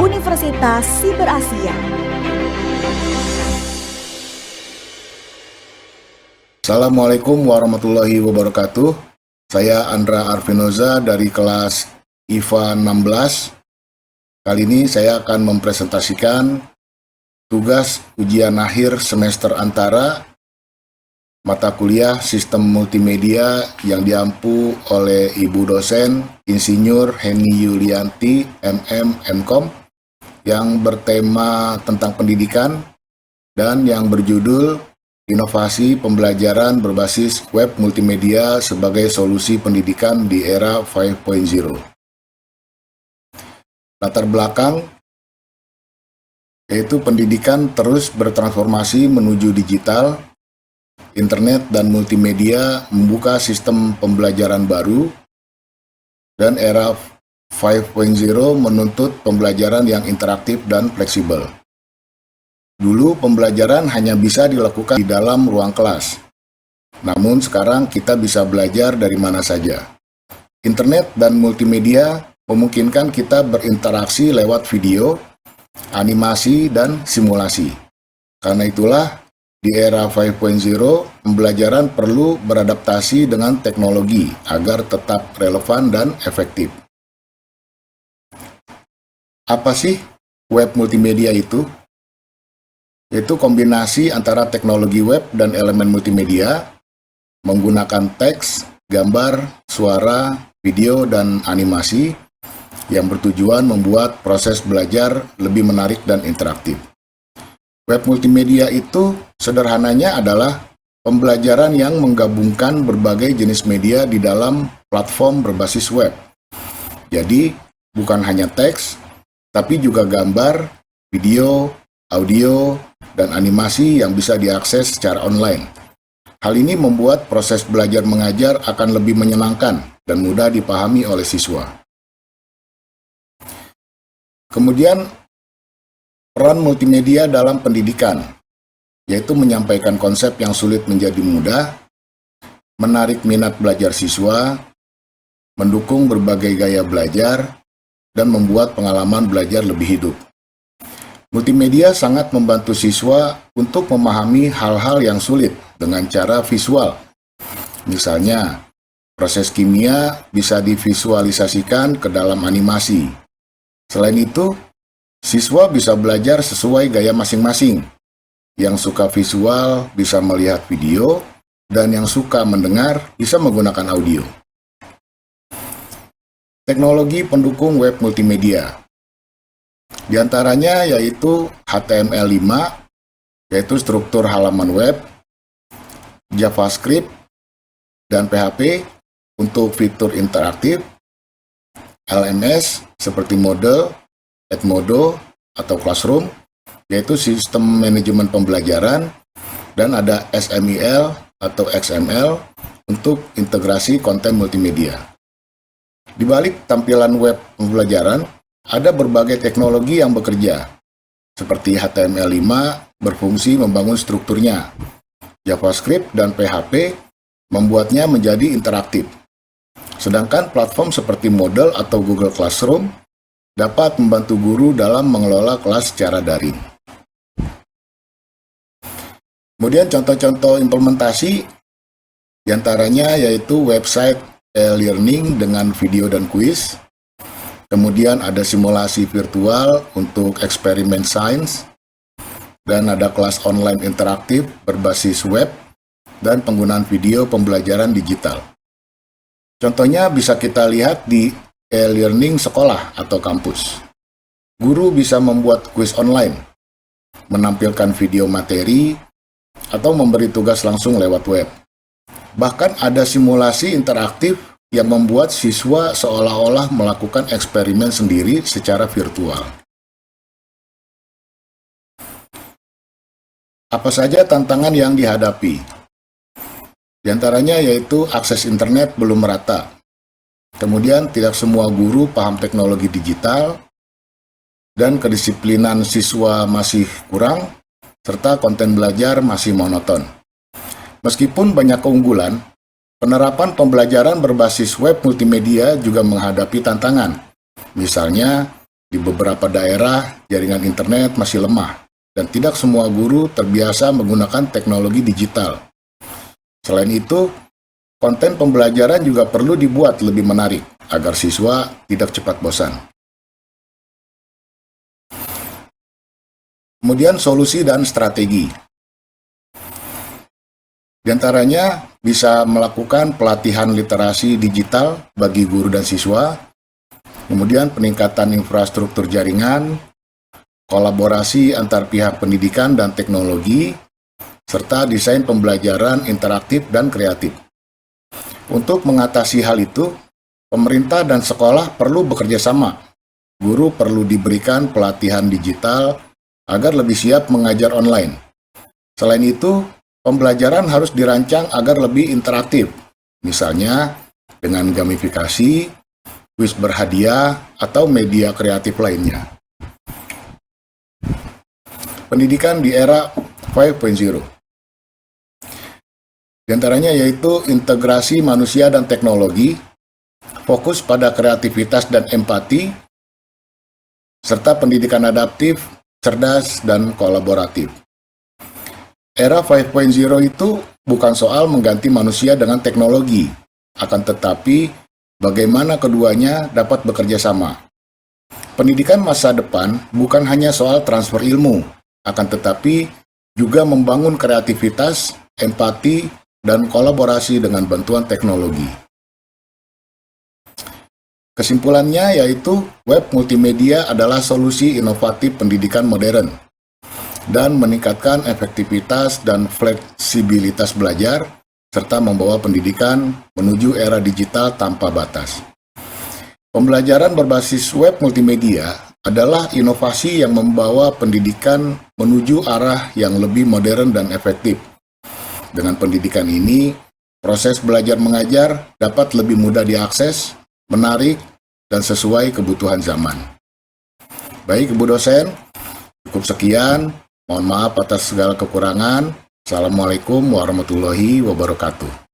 Universitas Siber Asia. Assalamualaikum warahmatullahi wabarakatuh. Saya Andra Arvinoza dari kelas IPA 16. Kali ini saya akan mempresentasikan tugas ujian akhir semester antara mata kuliah Sistem Multimedia yang diampu oleh Ibu dosen Insinyur Heni Yulianti, MM, MKom, yang bertema tentang pendidikan dan yang berjudul Inovasi Pembelajaran Berbasis Web Multimedia sebagai Solusi Pendidikan di Era 5.0. Latar belakang yaitu pendidikan terus bertransformasi menuju digital, internet dan multimedia membuka sistem pembelajaran baru, dan era 5.0 menuntut pembelajaran yang interaktif dan fleksibel. Dulu pembelajaran hanya bisa dilakukan di dalam ruang kelas. Namun sekarang kita bisa belajar dari mana saja. Internet dan multimedia memungkinkan kita berinteraksi lewat video, animasi, dan simulasi. Karena itulah, di era 5.0, pembelajaran perlu beradaptasi dengan teknologi agar tetap relevan dan efektif. Apa sih web multimedia itu? Yaitu kombinasi antara teknologi web dan elemen multimedia, menggunakan teks, gambar, suara, video, dan animasi yang bertujuan membuat proses belajar lebih menarik dan interaktif. Web multimedia itu sederhananya adalah pembelajaran yang menggabungkan berbagai jenis media di dalam platform berbasis web. Jadi, bukan hanya teks, tapi juga gambar, video, audio, dan animasi yang bisa diakses secara online. Hal ini membuat proses belajar mengajar akan lebih menyenangkan dan mudah dipahami oleh siswa. Kemudian, peran multimedia dalam pendidikan, yaitu menyampaikan konsep yang sulit menjadi mudah, menarik minat belajar siswa, mendukung berbagai gaya belajar, dan membuat pengalaman belajar lebih hidup. Multimedia sangat membantu siswa untuk memahami hal-hal yang sulit dengan cara visual. Misalnya, proses kimia bisa divisualisasikan ke dalam animasi. Selain itu, siswa bisa belajar sesuai gaya masing-masing. Yang suka visual bisa melihat video, dan yang suka mendengar bisa menggunakan audio. Teknologi pendukung web multimedia. Di antaranya yaitu HTML5, yaitu struktur halaman web, JavaScript, dan PHP untuk fitur interaktif, LMS seperti Moodle, Edmodo, atau Classroom, yaitu sistem manajemen pembelajaran, dan ada SMIL atau XML untuk integrasi konten multimedia. Di balik tampilan web pembelajaran, ada berbagai teknologi yang bekerja, seperti HTML5 berfungsi membangun strukturnya, JavaScript dan PHP membuatnya menjadi interaktif. Sedangkan platform seperti Moodle atau Google Classroom dapat membantu guru dalam mengelola kelas secara daring. Kemudian contoh-contoh implementasi diantaranya yaitu website e-learning dengan video dan kuis. Kemudian ada simulasi virtual untuk eksperimen sains, dan ada kelas online interaktif berbasis web, dan penggunaan video pembelajaran digital. Contohnya bisa kita lihat di e-learning sekolah atau kampus. Guru bisa membuat kuis online, menampilkan video materi, atau memberi tugas langsung lewat web. Bahkan ada simulasi interaktif yang membuat siswa seolah-olah melakukan eksperimen sendiri secara virtual. Apa saja tantangan yang dihadapi? Di antaranya yaitu akses internet belum merata. Kemudian tidak semua guru paham teknologi digital, dan kedisiplinan siswa masih kurang, serta konten belajar masih monoton. Meskipun banyak keunggulan, penerapan pembelajaran berbasis web multimedia juga menghadapi tantangan. Misalnya, Di beberapa daerah, jaringan internet masih lemah, dan tidak semua guru terbiasa menggunakan teknologi digital. Selain itu, konten pembelajaran juga perlu dibuat lebih menarik, agar siswa tidak cepat bosan. Kemudian solusi dan strategi. Di antaranya bisa melakukan pelatihan literasi digital bagi guru dan siswa, kemudian peningkatan infrastruktur jaringan, kolaborasi antar pihak pendidikan dan teknologi, serta desain pembelajaran interaktif dan kreatif. Untuk mengatasi hal itu, pemerintah dan sekolah perlu bekerja sama. Guru perlu diberikan pelatihan digital agar lebih siap mengajar online. Selain itu, pembelajaran harus dirancang agar lebih interaktif, misalnya dengan gamifikasi, kuis berhadiah, atau media kreatif lainnya. Pendidikan di era 5.0. Di antaranya yaitu integrasi manusia dan teknologi, fokus pada kreativitas dan empati, serta pendidikan adaptif, cerdas, dan kolaboratif. Era 5.0 itu bukan soal mengganti manusia dengan teknologi, akan tetapi bagaimana keduanya dapat bekerja sama. Pendidikan masa depan bukan hanya soal transfer ilmu, akan tetapi juga membangun kreativitas, empati, dan kolaborasi dengan bantuan teknologi. Kesimpulannya yaitu web multimedia adalah solusi inovatif pendidikan modern dan meningkatkan efektivitas dan fleksibilitas belajar, serta membawa pendidikan menuju era digital tanpa batas. Pembelajaran berbasis web multimedia adalah inovasi yang membawa pendidikan menuju arah yang lebih modern dan efektif. Dengan pendidikan ini, proses belajar mengajar dapat lebih mudah diakses, menarik, dan sesuai kebutuhan zaman. Baik, Ibu dosen, cukup sekian. Mohon maaf atas segala kekurangan. Assalamualaikum warahmatullahi wabarakatuh.